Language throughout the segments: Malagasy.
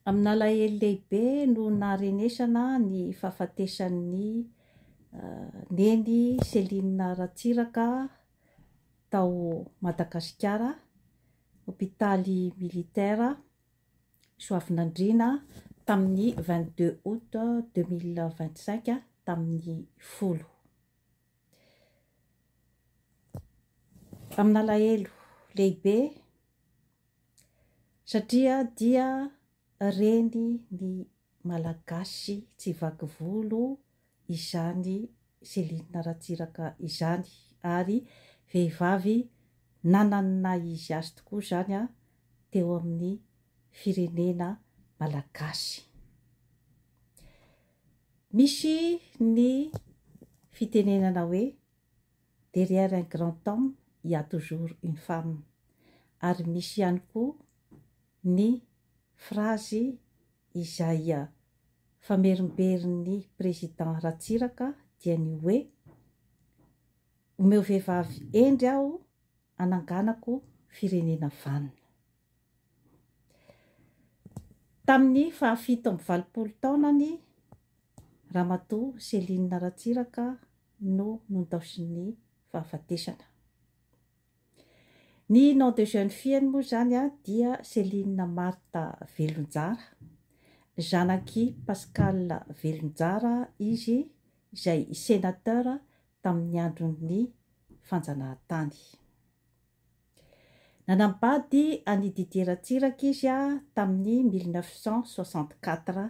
Amin'alahelo lehibe no naharenesana ny fahafatesan'ny neny Selinina Ratsiraka tao Madagasikara, hôpitaly militaire Soavinandriana tamin'ny 22 août 2025 tamin'ny 10. Amin'alahelo lehibe satria dia reny ny malagasy tsy vaky volo izany Selinina Ratsiraka izany, ary vehivavy nanana izy azy tokoa izany teo amin'ny firenena malagasy. Misy ny fitenenana hoe derrière un grand homme il y a toujours une femme, ary misy ihany koa ny frazy izay famerimberiny président Ratsiraka dia ny hoe: omeo vehivavy endry aho ananganako firenena vanona. Tamin'ny 7 taonany ramatoa Selinina Ratsiraka no nontaosiny fahafatesana. Ny nom de jeune fille moa zany dia Selinina Marta Velonjara, zanaky Pascal Velonjara izy, izay sénateur tamin'ny andron'ny fanjanahantany. Nanambady any Didier Ratsiraka izy tamin'ny 1964.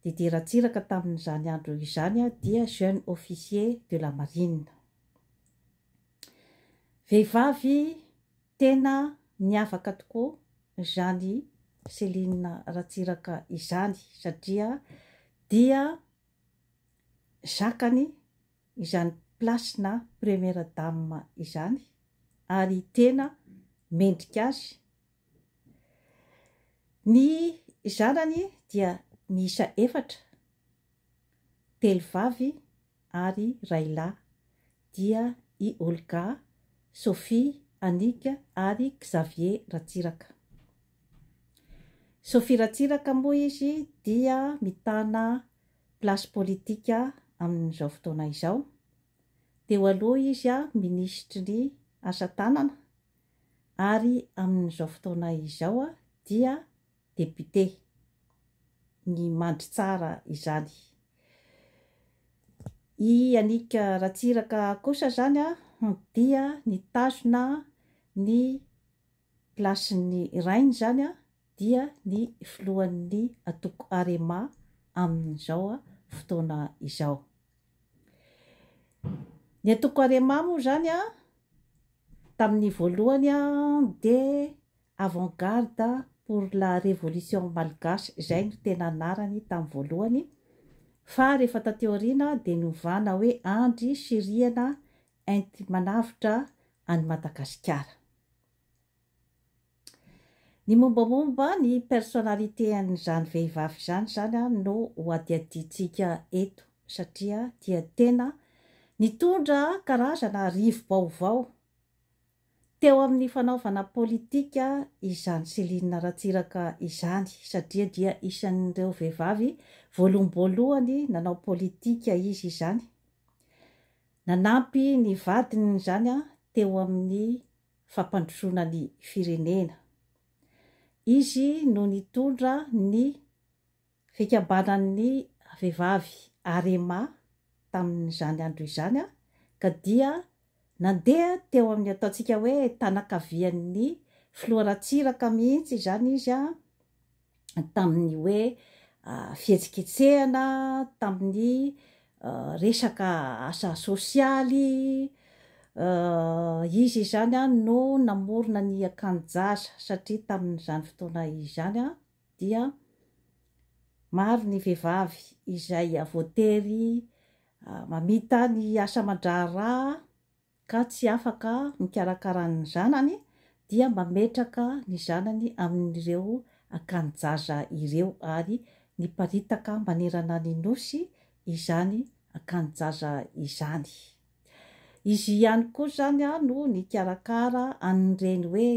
Didier Ratsiraka tamin'izany andro izany dia jeune officier de la marine. Vehivavy tena niavaka tokoa izany Selinina Ratsiraka izany, satria dia zakany izany plasina première dame izany, ary tena mendrika azy. Ny zanany dia miisa 4, telo vavy ary ray lahy, dia i Olga, Sophie, Annika ary Xavier Ratsiraka. Sophie Ratsiraka moa izy dia mitana place politika amin'izao fotoana izao. Teo aloha izy ministry ny asa tanana, ary amin'izao fotoana izao dia député, ny mandry tsara izany. I Annika Ratsiraka kosa zany dia nitazona ny plasin'ny rainy zany, dia ny filohan'ny atoko Arema amin'izao fotoana izao. Ny atoko Arema moa zany tamin'ny voalohany de avant-garde pour la révolution malgache, izay no tena anarany tamin'ny voalohany, fa rehefa taty aoriana de novana hoe andry sy rihana enti manavitra any Madagasikara. Ny mombamomba ny personnalité an'izany vehivavy zany no hoadiadintsika eto, satria dia tena nitondra karazana rivo-baovao teo amin'ny fanaovana politika izany Selinina Ratsiraka izany, satria dia isan'ireo vehivavy voalohany nanao politika izy izany. Nanampy ny vadiny zany teo amin'ny fampandrosoana ny firenena. Izy no nitondra ny fikambanan'ny vehivavy Arema tamin'izany andro izany, ka dia nandeha teo amin'ny ataontsika hoe tanakavian'ny filoha Ratsiraka mihitsy izany izy tamin'ny hoe fihetsiketsehana, tamin'ny resaka asa sosialy. Izy zany no namorona ny akanjaza, satria tamin'izany fotoana izany dia maro ny vehivavy izay voatery mamita ny asa aman-draharaha ka tsy afaka mikarakara ny zanany, dia mametraka ny zanany amin'ireo akanjaza ireo, ary niparitaka manerana ny nosy izany akanjaza izany. Izy ihany koa zany no nikarakara an'ireny hoe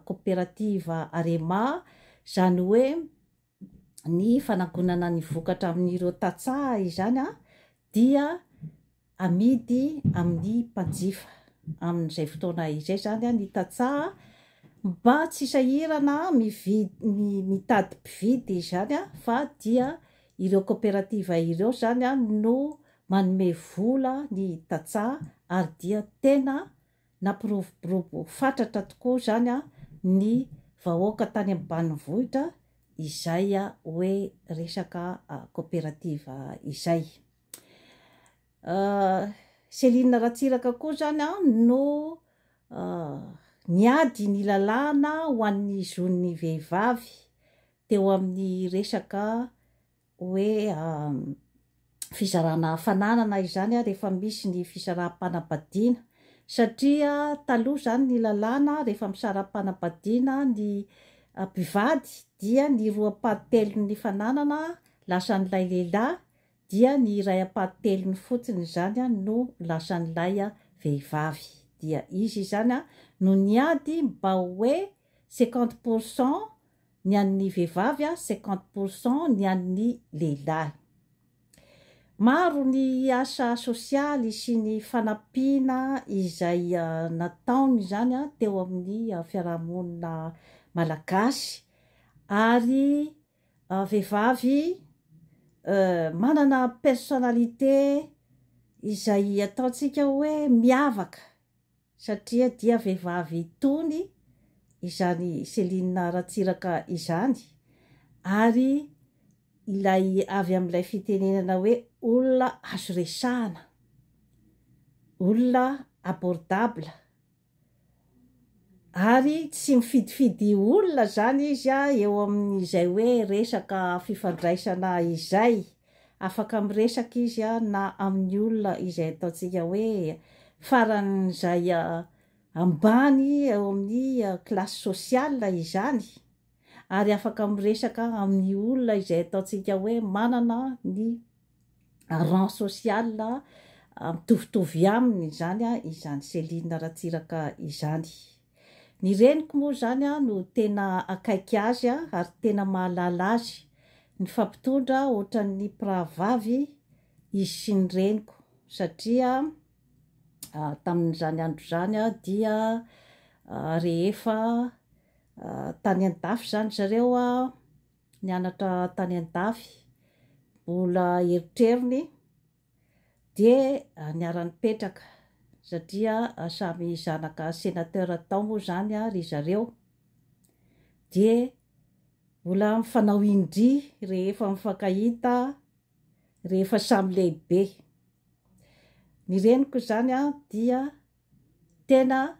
coopérative Arema, zany hoe ny fanagonana ny vokatra amin'ireo tatsà izany dia amidy amin'ny mpanjifa amin'izay fotoana izay zany ny tatsà mba tsy sahirana mitady mpividy izany fa dia ireo coopérative ireo zany no manome vola ny tatsà ary dia tena nampiroborobo fatratra tokoa zany ny vahoaka tany ambanivohitra izay hoe resaka coopérative izay. Céline Ratsiraka koa zany no niady ny lalàna ho an'ny zon'ny vehivavy teo amin'ny resaka hoe fizarana hafananana izany rehefa misy ny fisaraha-panambadiana satria taloha zany ny lalàna rehefa misara-panambadiana ny mpivady dia ny roapahatelon'ny fananana lasan'ilay lehilahy dia ny iray apahatelony fotsiny zany no lasan'ilay vehivavy dia izy zany no niady mba hoe 50% ny an'ny vehivavy 50% ny an'ny lehilahy. Maro ny asa sosialy sy ny fanampiana izay nataony zany teo amin'ny fiarahamonina malagasy ary vehivavy manana personnalité izay ataontsika hoe miavaka satria dia vehivavy tony izany Céline Ratsiraka izany ary ilay avy amin'ilay fitenenana hoe olona azo resahana, olona abordable ary tsy mifidifidy olona zany izy eo amin'izay hoe resaka fifandraisana izay afaka miresaka izy na amin'ny olona izay ataontsika hoe faran'izay ambany eo amin'ny classe sociale izany ary afaka miresaka amin'ny olona izay ataontsika hoe manana ny rang social mitovitovy aminy izany izany Céline Ratsiraka izany. Ny reniko moa zany no tena akaiky azy ary tena mahalala azy ny fampitondra ohatran'ny mpirahavavy izy sy ny reniko satria tamin'izany andro zany dia rehefa tany an-dafy zany zareo nianatra tany an-dafy mbola eritrerony dia niara-nipetraka satria samy zanaka sénateur tao moa zany ry zareo dia mbola mifanao indry rehefa mifankahita rehefa samy lehibe. Ny reniko zany dia tena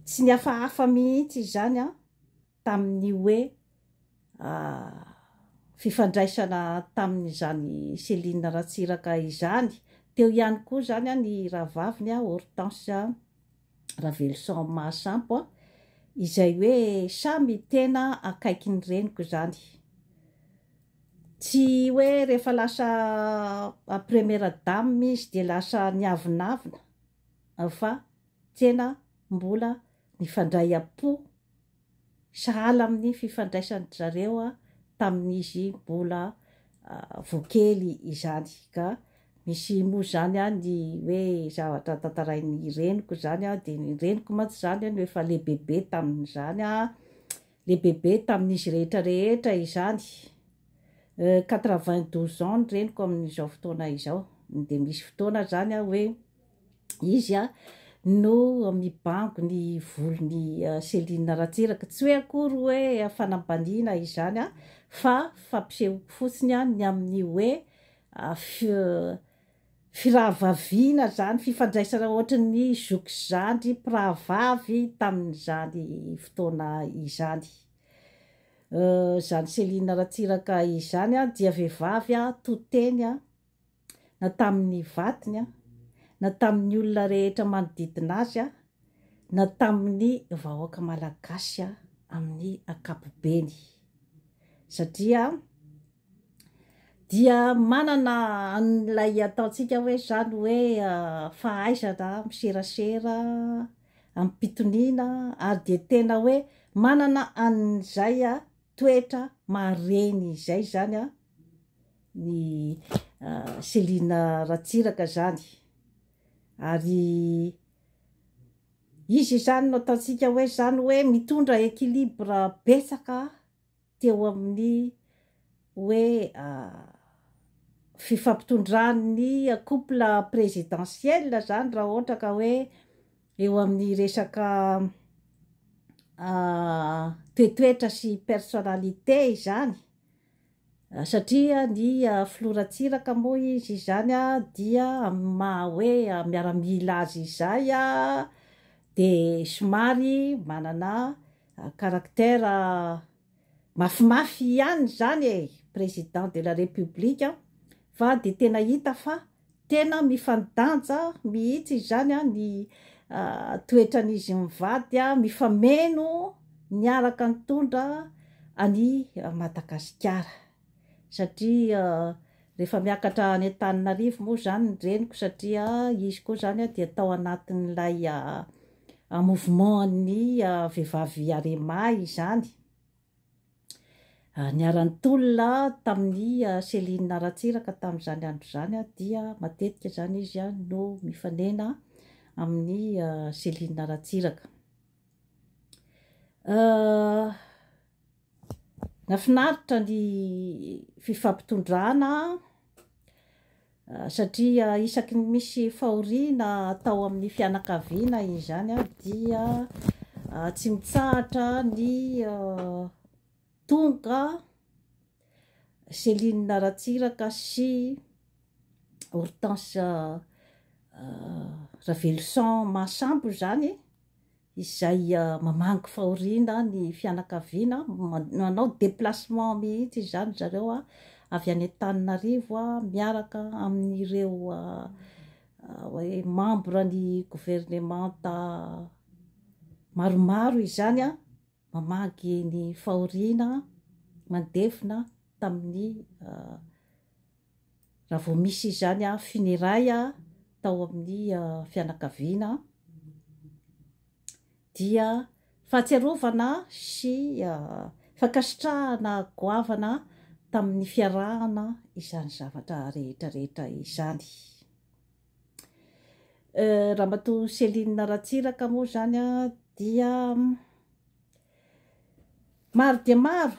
tsy nihafahafa mihitsy zany tamin'ny hoe fifandraisana tamin'izany Céline Ratsiraka izany. Teo ihany koa zany ny rahavaviny Hortense Raveloson Mahasampo izay hoe samy tena akaiky ny reniko zany. Tsy hoe rehefa lasa première dame izy dia lasa niavinavina fa tena mbola nifandray am-po sahala amin'ny fifandraisan'ny zareo tamin'izy mbola voakely izany ka misy moa zany ny hoe zavatra tantarain'ny reniko zany dia ny reniko mantsy zany no efa lehibehibe tamin'izany lehibehibe tamin'izy rehetra izany 92 ans ny reniko amin'izao fotoana izao dia misy fotoana zany hoe izy no mibango ny volony Céline Ratsiraka tsy hoe akory hoe fanambaniana izany fa fampisehoako fotsiny ny amin'ny hoe firahavavina zany fifandraisana ohatran'ny zoky zandry mpirahavavy tamin'izany fotoana izany. Zany Céline Ratsiraka izany dia vehivavy toteny na tamin'ny vatiny na tamin'ny olona rehetra manodidina azy na tamin'ny vahoaka malagasy amin'ny ankapobeny satria dia manana an'ilay ataontsika hoe zany hoe fahaizana miserasera am-pitoniana ary dia tena hoe manana an'izay toetra mareny izay zany a ny Selina Ratsiraka zany. Ary izy zany no ataontsika hoe zany hoe mitondra équilibre betsaka teo amin'ny hoe fifampitondrany couple présidentiel zany raha ohatra ka hoe eo amin'ny resaka toetoetra sy personnalité izany. Satria ny Floratsiraka moa izy zany dia maha hoe miaramila azy izay de somary manana caractère mafimafy ihany zany président de la république fa de tena hita fa tena mifandanja mihitsy zany ny toetran'izy mivady mifameno miaraka nitondra any Madagasikara. Satria rehefa miakatra any Antananarivo moa zany ny reniko satria izy koa zany dia tao anatin'ilay mouvement-ny vehivavy Arema izany. Niara-nitolona tamin'ny Selina Ratsiraka tamin'izany andro zany dia matetika zany izy no mifanena amin'ny Selina Ratsiraka. Nafinaritra ny fifampitondrana satria isaky ny misy fahoriana tao amin'ny fianakaviana izany dia tsy mitsahatra ny tonga Selina Ratsiraka sy Hortense Raveloson Mahasambo zany izay mamangy fahoriana ny fianakaviana manao déplacement mihitsy zany zareo avy any Antananarivo miaraka amin'ireo hoe membre ny gouvernemanta maromaro izany mamangy ny fahoriana mandefina tamin'ny raha vao misy izany funérailles tao amin'ny fianakaviana dia fahatsiarovana sy fankasitrahana goavana tamin'ny fiarahana izany zavatra rehetrarehetra izany. Ramatoa Selina Ratsiraka moa zany dia maro dia maro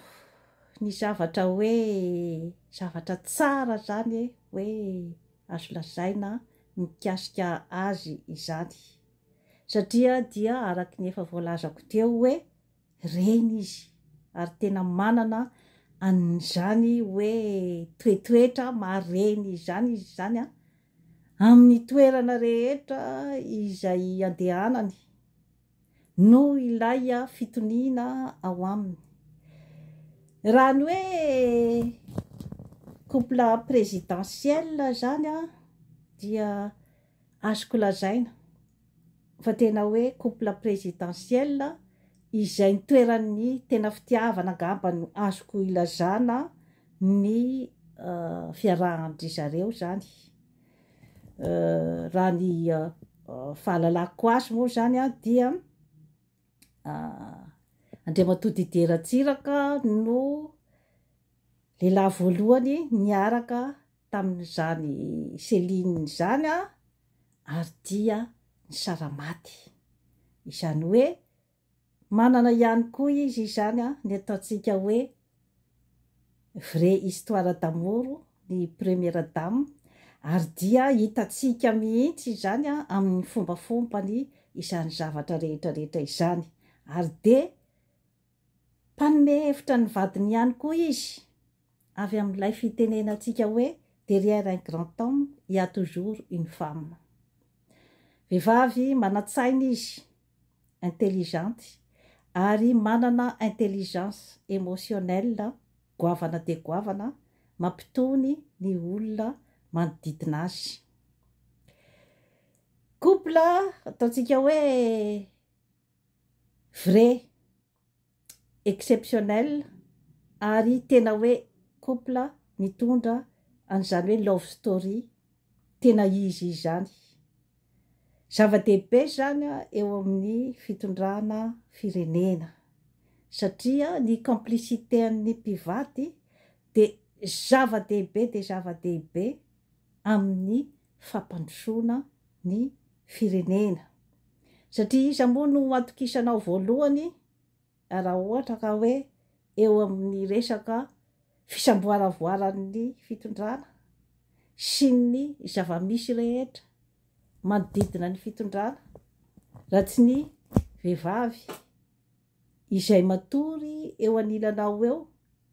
ny zavatra hoe zavatra tsara zany hoe azo lazaina mikasika azy izany. Satria dia araky ny efa voalazako teo hoe reny izy ary tena manana an'izany hoe toetoetra mareny izany izy zany amin'ny toerana rehetra izay andehanany no ilay fitoniana ao aminy. Raha ny hoe couple présidentiel zany dia azoko lazaina fa tena hoe couple présidentiel izay nitoeran'ny tena fitiavana angamba no azoko ilazana ny fiarahan-dry zareo zany. Raha ny fahalalako azy moa zany dia Andriamatoa Didier Ratsiraka no lehilahy voalohany niaraka tamin'izany Seline zany ary dia ny saramaty. Izany hoe manana ihany koa izy zany ny ataontsika hoe vraie histoire d'amour ny première dame ary dia hitatsika mihitsy zany amin'ny fombafombany izany zavatra rehetrarehetra izany ary de mpanome hevitra ny vadiny ihany koa izy avy amin'ilay fitenenantsika hoe derrière un grand homme il y a toujours une femme. Vehivavy manatsaina izy, intelligente ary manana intelligence émotionnelle, goavana de goavana, mampitony ny olona manodidina azy. Couple ataontsika hoe vrai, exceptionnel ary tena hoe couple mitondra an'izany hoe love story tena izy izany. Zava-dehibe zany eo amin'ny fitondrana firenena satria ny complicité amin'ny mpivady dia zava-dehibe amin'ny fampandrosoana ny firenena, satria iza moa no atokisanao voalohany raha ohatra ka hoe eo amin'ny resaka fisamboaravoaran'ny fitondrana sy ny zava-misy rehetra manodidina ny fitondrana, raha tsy ny vehivavy izay matory eo anilanao eo,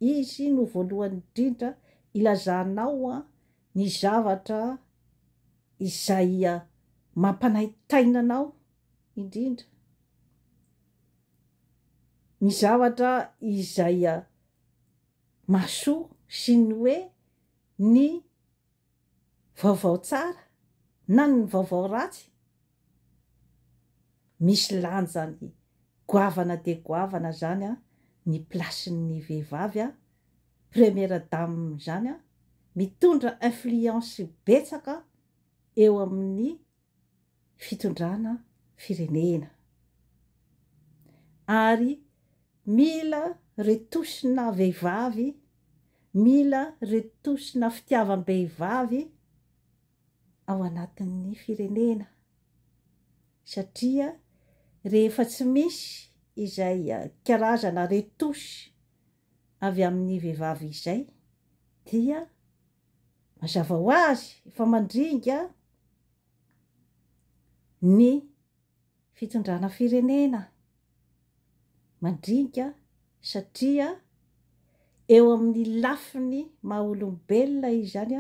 izy no voalohany indrindra ilazanao ny zavatra izay mampanaitaina anao indrindra, ny zavatra izay mahasoa sy ny hoe ny vaovao tsara na ny vaovao ratsy. Misy lanjany goavana dia goavana zany ny plasin'ny vehivavy première dame zany mitondra influence betsaka eo amin'ny fitondrana firenena, ary mila retosina vehivavy, mila retosina fitiavam-behivavy ao anatin'ny firenena, satria rehefa tsy misy izay karazana retosy avy amin'ny vehivavy izay dia mazava ho azy efa mandringa ny fitondrana firenena, mandringa satria eo amin'ny lafiny maha-olombelona izy zany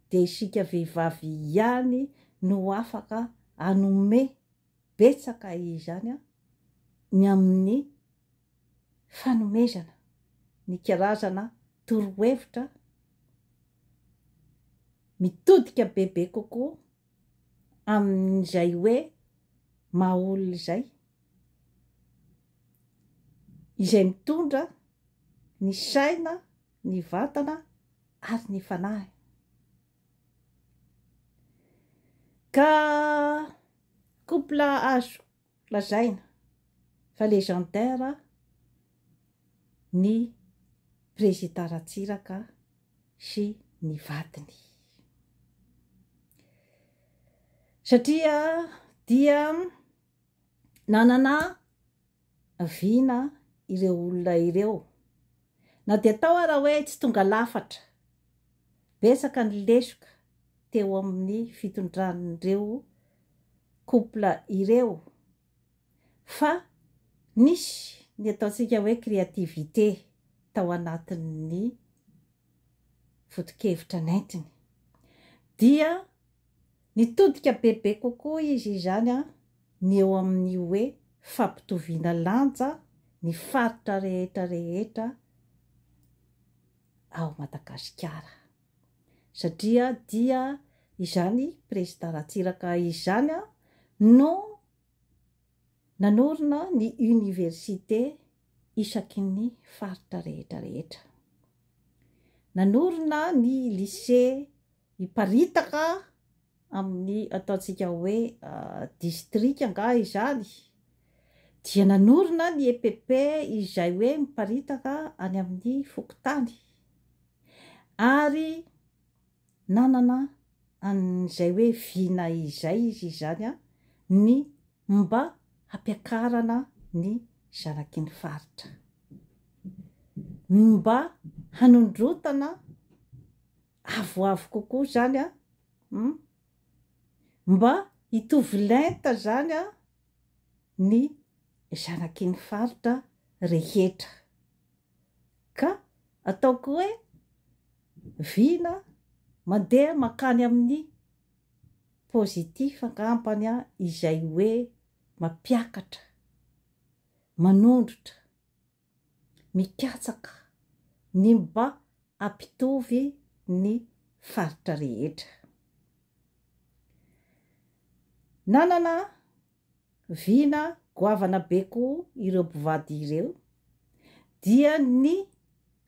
dia isika vehivavy ihany no afaka hanome betsaka izany ny amin'ny fanomezana ny karazana torohevitra mitodika bebe kokoa amin'izay hoe maha-olona izay mitondra ny saina, ny vatana ary ny fanahy. Ka couple azo lazaina fa légendaire ny président Ratsiraka sy ny vadiny, satria dia nanana viana ireo olona ireo, na dia tao raha hoe tsy tonga lafatra, betsaka ny lesoka teo amin'ny fitondran'ireo couple ireo, fa nisy ny ataontsika hoe créativité tao anatin'ny foto-kevitra naintiny, dia nitodika bebe kokoa izy zany ny eo amin'ny hoe fampitoviana lanja ny faritra rehetra ao Madagasikara, satria dia izany président Ratsiraka izany no nanorina ny université isaky ny faritra rehetra, nanorina ny lycée iparitaka amin'ny ataontsika hoe district anga izany, dia nanorina ny EPP izay hoe miparitaka any amin'ny fokontany, ary nanana an'izay hoe viana izay izy zany ny mba hampiakarana ny zanaky ny faritra, mba hanondrotana avoavo kokoa zany mba hitovy lenta zany ny zanaky ny faritra rehetra, ka ataoko hoe viana mandeha makany amin'ny positif angambany izay hoe mampiakatra, manondrotra, mikatsaka ny mba ampitovy ny faritra rehetra. Nanana viana goavana be koa ireo mpivady ireo, dia ny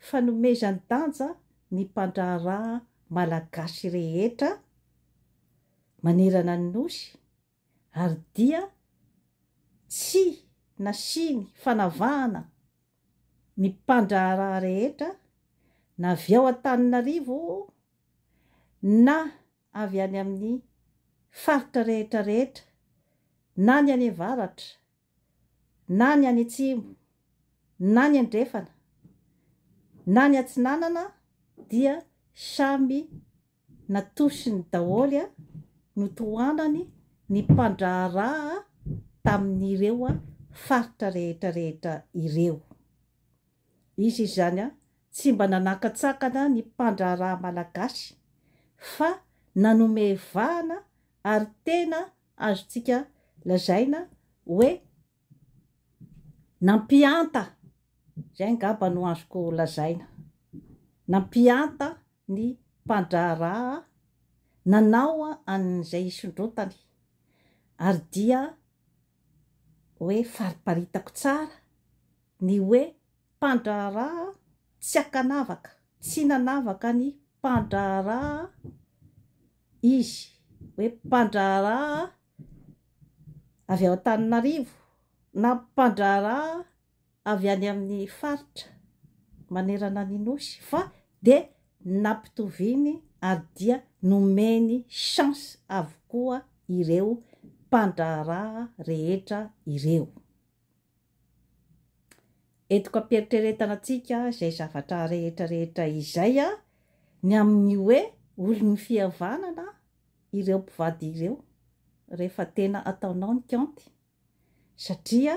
fanomezan-danja ny mpandraharaha malagasy rehetra manerana ny nosy, ary dia tsy nasiny fanavahana ny mpandraharaha rehetra na avy ao Antananarivo na avy any amin'ny faritra rehetra rehetra na ny any avaratra na ny any atsimo na ny andrefana na ny atsinanana dia samy natosiny daholo no tohanany ny mpandraharaha tamin'ireo faritra rehetra rehetra ireo. Izy izany tsy mba nanakatsakana ny mpandraharaha malagasy fa nanome vahana ary tena azontsika lazaina hoe nampianta, zay ngamba no azoko lazaina, nampianta ny mpandraharaha nanao an'izay isondrotany ary dia hoe fariparitako tsara ny hoe mpandraharaha tsy akanavaka, tsy nanavaka ny mpandraharaha izy hoe mpandraharaha avy ao Antananarivo na mpandraharaha avy any amin'ny faritra manerana ny nosy fa de nampitoviny ary dia nomeny chance avokoa ireo mpandraharaha rehetra ireo. Entiko ampieritrretana antsika zay zavatra rehetra rehetra izay ny amin'ny hoe olon'ny fihavanana ireo mpivady ireo rehefa tena ataonao ny kianty satria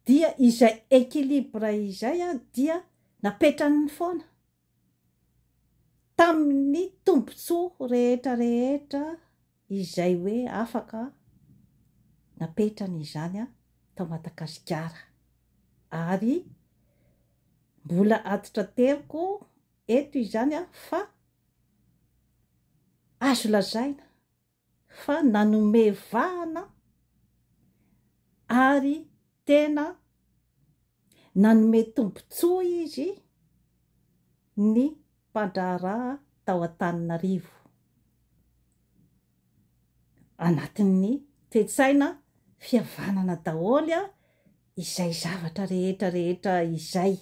dia izay équilibre izay dia napetrany foana tamin'ny tombontsoa rehetra rehetra izay hoe afaka napetrany izany tao Madagasikara ary mbola atitra teriko eto izany fa azo lazaina fa nanome vahana ary tena nanome tombontsoa izy ny mpandraharaha tao Antananarivo anatin'ny toe-tsaina fihavanana daholo izay zavatra rehetra rehetra izay.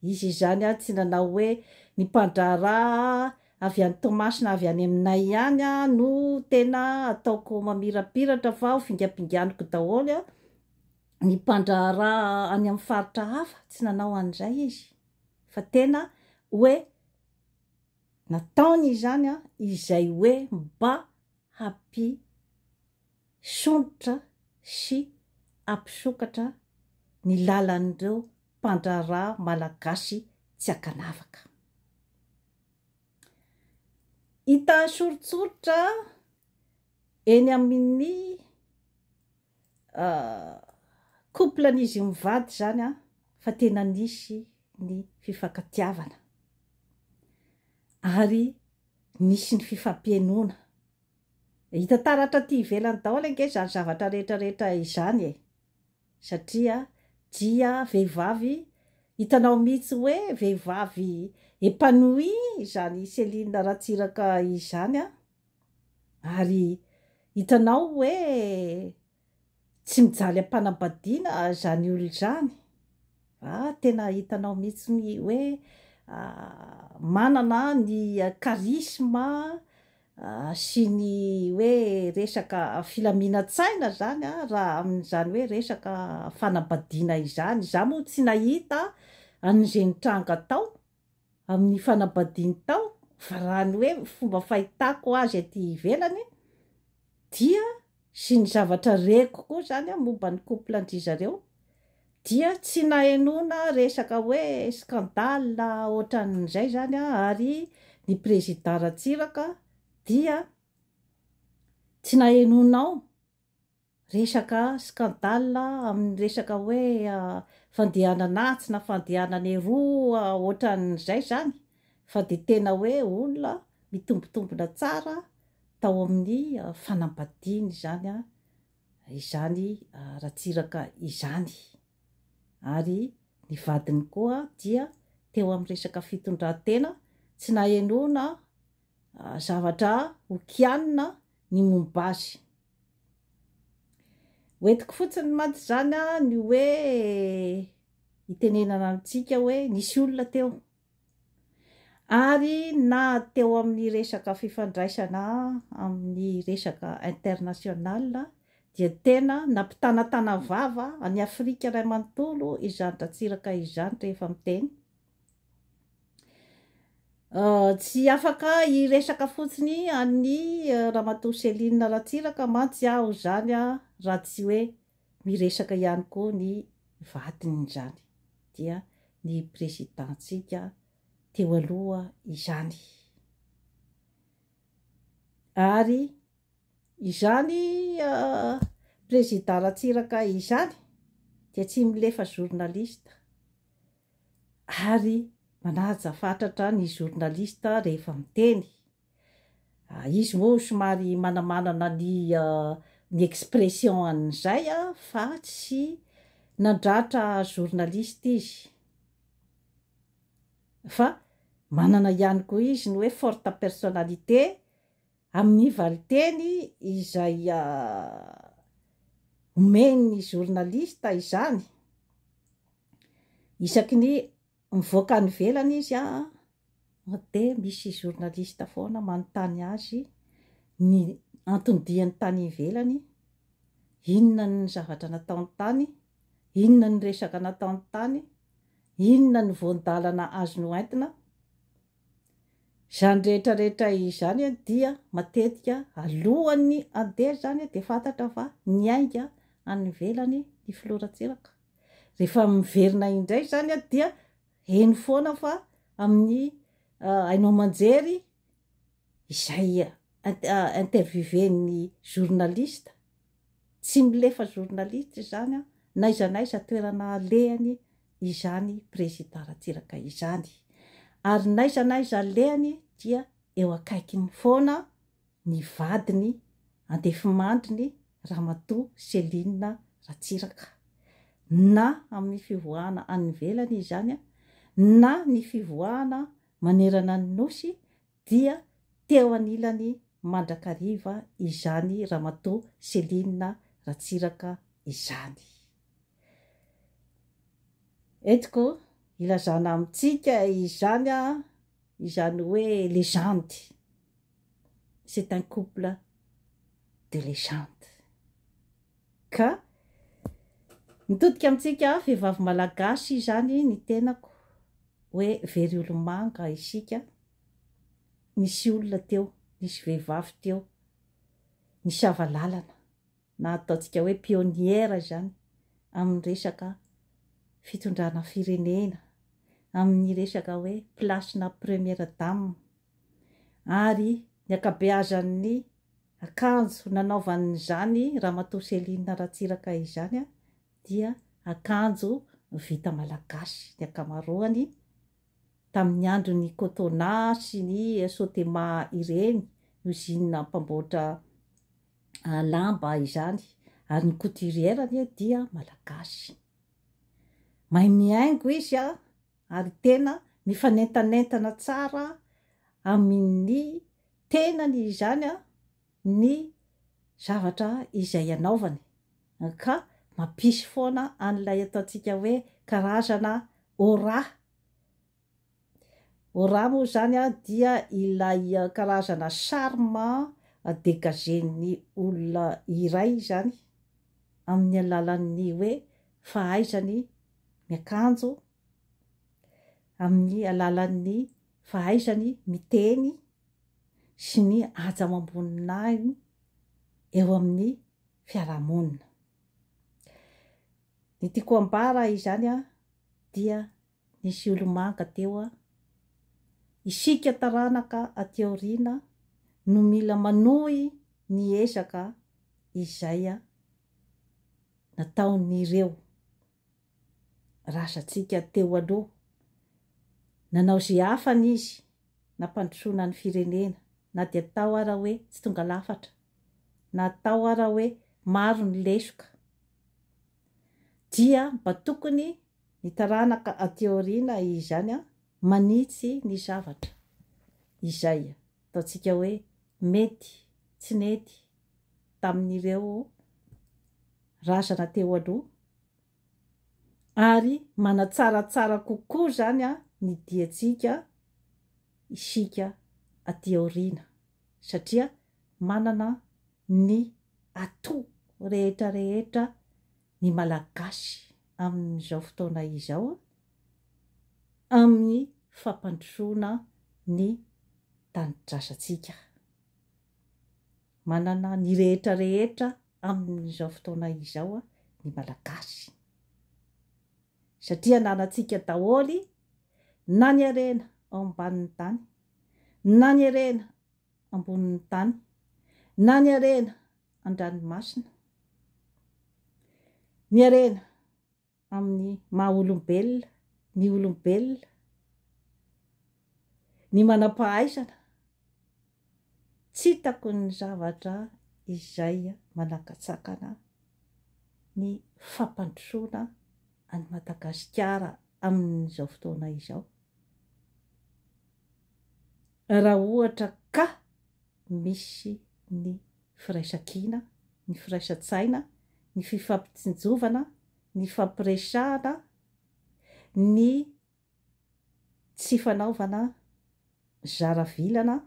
Izy izany tsy nanao hoe ny mpandraharaha avy any Tomasina avy any aminay ihany no tena ataoko mamirapiratra fa ho fingapinganiko daholo ny mpandraharaha any amin'ny faritra hafa tsy nanao an'izay izy fa tena hoe nataony izany izay hoe mba hampisondrotra sy hampisokatra ny lalan'ireo mpandraharaha malagasy tsy akanavaka. Hita soritsoritra eny amin'ny couplen'izy mivady zany fa tena nisy ny fifankatiavana ary nisy ny fifampiainona. Hita taratra aty ivelany daholo ange zany zavatra rehetra rehetra izany satria dia vehivavy hitanao mihitsy hoe vehivavy épanoui izany Céline Ratsiraka izany ary hitanao hoe tsy mijaly am-panambadiana zany olo zany tena hitanao mihitsy hoe manana ny charisme sy ny hoe resaka filaminantsaina zany raha amin'izany hoe resaka fanambadiana izany. Za moa tsy nahita an'izay nitranga tao amin'ny fanambadiany tao fa raha ny hoe fomba fahitako azy aty ivelany dia sy ny zavatra reko koa zany momba ny couple-ndry zareo dia tsy nahenona resaka hoe scandale ohatran'izay zany ary ny président Ratsiraka dia tsy nahenonao resaka scandale amin'ny resaka hoe fandehanana tsy na fandehanana eroa ohatran'izay zany fa de tena hoe olona mitombotombona tsara tao amin'ny fanambadiany zany izany Ratsiraka izany ary ny vadiny koa dia teo amin'ny resaka fitondran-tena tsy nahenona zavatra okianina ny momba azy. Hoentiko fotsiny maty zany ny hoe itenenana amintsika hoe nisy olona teo. Ary na teo amin'ny resaka fifandraisana amin'ny resaka international dia tena nampitanatana vava any Afrika Ray Manontolo izany Ratsiraka izany rehefa miteny. Tsy afaka iresaka fotsiny any Ramatoa Céline Ratsiraka mantsy aho zany raha tsy hoe miresaka ihany koa ny vadiny izany dia ny presidentsika teo aloha izany. Ary izany président Ratsiraka izany dia tsy milefa journaliste ary manaja fatratra ny journaliste rehefa miteny. Izy moa somary manamanana ny expression an'izay fa tsy nandratra journaliste izy. Fa manana ihany koa izy ny hoe forte personnalité amin'ny valiteny izay omeny journaliste izany. Isaky ny mivoaka any ivelany izy dia misy journaliste foana manontany azy ny antondiany tany ivelany, inona ny zavatra nataony tany, inona ny resaka nataony tany, inona ny voandalana azony hoentina. Izany rehetrarehetra izany dia matetika alohany andeha zany dia fantatra fa niainga any ivelany ny Filoha Ratsiraka. Rehefa miverina indray zany dia heno foana fa amin'ny hainao manjery izay intervieweny journaliste, tsy milefa journaliste zany naiza naiza toerana alehany izany président Ratsiraka izany. Ary naiza naiza alehany dia eo akaikiny foana ny vadiny andefimandriny Ramatoa Céline Ratsiraka, na amin'ny fivoahana any ivelany izany na ny fivoahana manerana ny nosy dia teo anilany mandrakariva izany Ramatoa Céline Ratsiraka izany. Etiko ilazana amintsika izany izany hoe légende. C'est un couple de légende. Ka mitodika amintsika vehivavy malagasy izany ny tenako hoe very olomanga isika. Nisy olona teo, nisy vehivavy teo, nisy avalalana na ataontsika hoe pionnière zany amin'ny resaka fitondrana firenena, amin'ny resaka hoe place-na première dame. Ary ny ankabeazan'ny akanjo nanaovan'izany Ramatoa Céline Ratsiraka izany dia akanjo vita malagasy. Ny ankamaroany tamin'ny andron'ny Cotona sy ny Sotema ireny usine mpamboatra lamba izany. Ary ny couturière dia malagasy. Mahay mihaingo izy ary tena mifanentanentana tsara amin'ny tenany izany ny zavatra izay anaovany. Ka mampisy foana an'ilay ataontsika hoe karazana aura. Aura moa zany dia ilay karazana charme dégagen'ny olona iray zany amin'ny alalan'ny hoe fahaizany miakanjo, amin'ny alalan'ny fahaizany miteny sy ny aja-mamboninahiny eo amin'ny fiarahamonina. Ny tiako ambara izany dia nisy olomanga teo isika taranaka aty aoriana no mila manohy ny ezaka izay nataon'ireo rasantsika teo aloha. Nanao zay afany izy nampandrosoana ny firenena, na dia tao ara hoe tsy tonga lafatra, na tao ara hoe maro ny lesoka, dia mba tokony ny taranaka aty aoriana izany manitsy ny zavatra izay ataontsika hoe mety tsy nety tamin'ireo razana teo aloha. Ary manatsaratsara kokoa zany ny diantsika isika aty aoriana satria manana ny ato rehetra ny malagasy amin'izao fotoana izao amin'ny fampandrosoana ny tanidrasantsika. Manana ny rehetra amin'izao fotoana izao ny malagasy satria nanantsika daholo na ny harena ao ambanin'ny tany, na ny harena ambonin'ny tany, na ny harena an-dranomasina, ny harena amin'ny maha olombelona, ny olombelona, ny manam-pahaizana, tsy hitako ny zavatra izay manakatsakana ny fampandrosoana any Madagasikara amin'izao fotoana izao. Raha ohatra ka misy ny firaisan-kina, ny firaisan-tsaina, ny fifampitsinjovana, ny fampiresahana, ny tsy fanaovana zaravilana,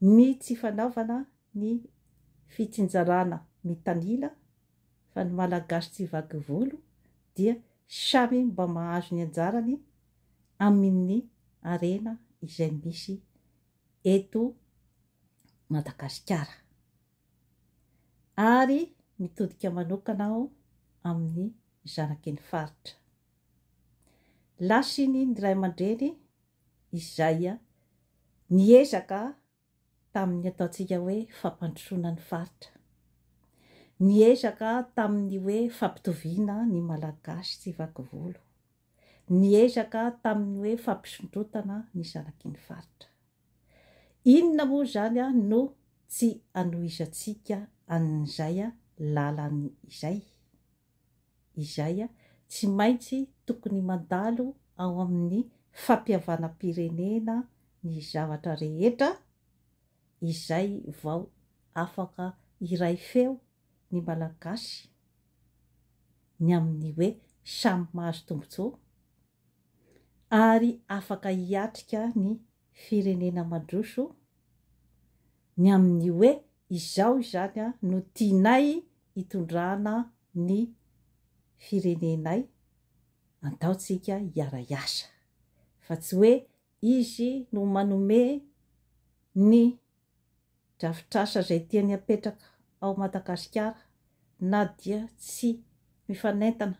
ny tsy fanaovana ny fitsinjarana mitanila fa ny malagasy tsy vaky volo dia samy mba mahazo ny anjarany amin'ny arena izay misy eto Madagasikara. Ary mitodika manokana aho amin'ny zanaky ny faritra. Lasiny ny ray aman-dreny izay niezaka tamin'ny ataontsika hoe fampandrosoana ny faritra. Niezaka tamin'ny hoe fampitoviana ny malagasy tsy vaky volo. Niezaka tamin'ny hoe fampisondrotana ny zanaky ny faritra. Inona moa zany no tsy anohisantsika an'izay lalany izay? Izay tsy maintsy tokony mandalo ao amin'ny fampihavanam-pirenena ny zavatra rehetra izay vao afaka iray feo ny malagasy ny amin'ny hoe samy mahazo tombotsoa ary afaka hiatrika ny firenena mandroso ny amin'ny hoe izao zany no tianay hitondrana ny firenenay, ataontsika hiara-iasa fa tsy hoe izy no manome ny drafitrasa izay tiany apetraka ao Madagasikara na dia tsy mifanentana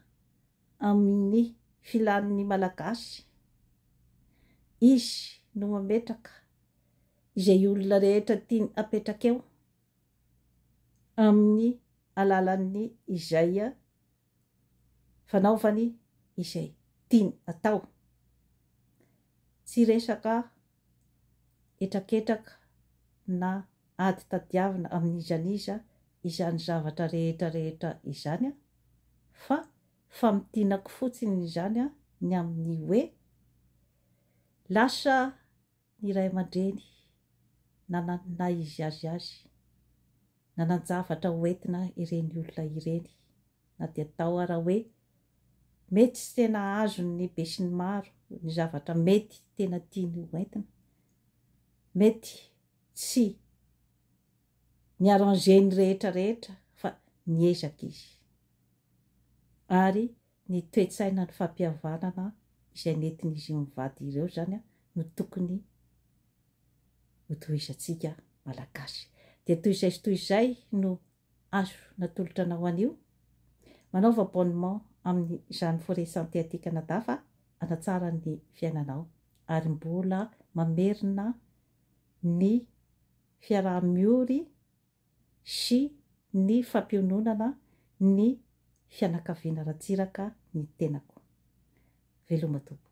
amin'ny filan'ny malagasy. Izy no mametraka izay olona rehetra tiany apetraka eo amin'ny alalan'ny izay fanaovany izay tiany atao. Tsy resaka etraketraka na ady tadiavina amin'izaniza izany zavatra rehetra izany fa famitinako fotsiny izany ny amin'ny hoe lasa ny ray aman-dreny na izy azy nanan-javatra hoentina ireny olona ireny na dia atao ara hoe mety tsy tena azony be sy ny maro ny zavatra mety tena tiany hoentina, mety tsy ny arrange-ny rehetra fa niezaka izy. Ary ny toe-tsaina ny fampihavanana izay nentin'izy mivady ireo zany no tokony hotohisantsika malagasy. Dia toy izay sy toy izay no azo natolotra anao anio. Manaova abonnement amin'izany forêt santé aty Canada fa hanatsara ny fiainanao ary mbola mamerina ny fiaraha-miory sy ny fampiononana ny fianakaviana ratsiraka ny tenako. Veloma tompoko.